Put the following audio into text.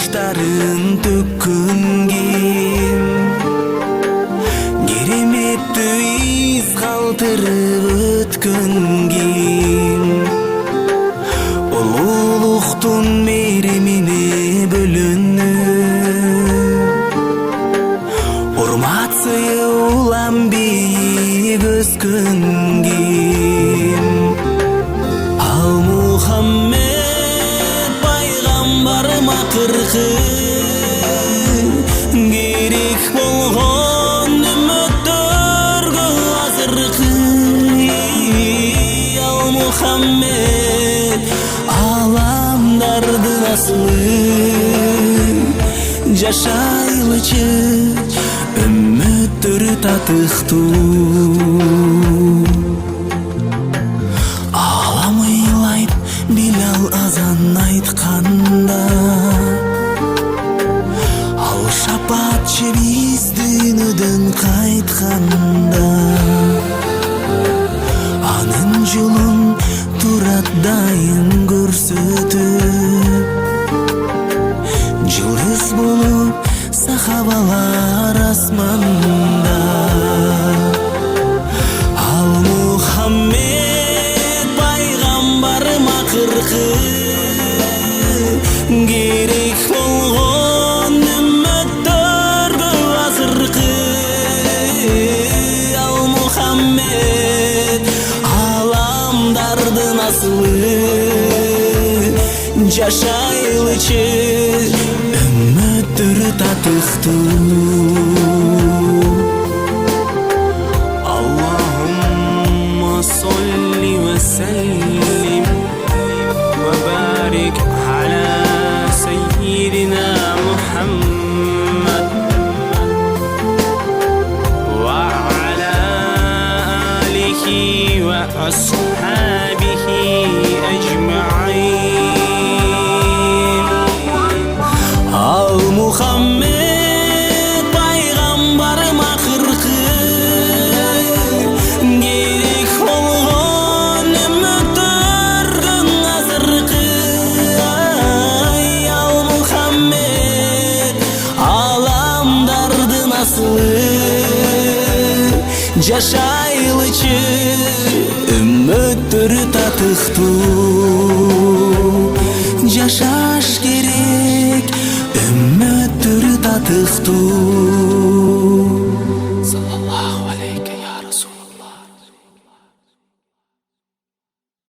жаштарын төккөн ким, кереметтүү из калтырып өткөн ким, улуулуктун мейримине бөлөнүп, урмат сыйы улам бийип өскөн ким. Ал Мухаммед пайгамбарым акыркы керек болгон үмөттөргө азыркы. Ал Мухаммед аламдардын асылы, жашайлычы үммөттөр татыктуу. Алам ыйлайт Билал азан айтканда, ал шапатчы биз дүйнөдөн кайтканда, анын жолун турат дайым көрсөтүп, жылдыз болуп сахабалар асманда. Ал Мухаммед пайгамбарым акыркы керек болгон үммөттөргө азыркы. Ал Мухаммед аламдардын асылы, жашайлычы үммөттөр татыктуу. Аллахумма солли ва саллим ва барик аля саййидина Мухаммад ва аля алихи ва асхабихи ажмаин. Ал Мухаммед пайгамбарым акыркы керек болгон үмөттөргө азыркы. Ал Мухаммед аламдардын асылы, жашайлычы үммөттөр татыктуу. Жашаш керек үммөттөр татыктуу.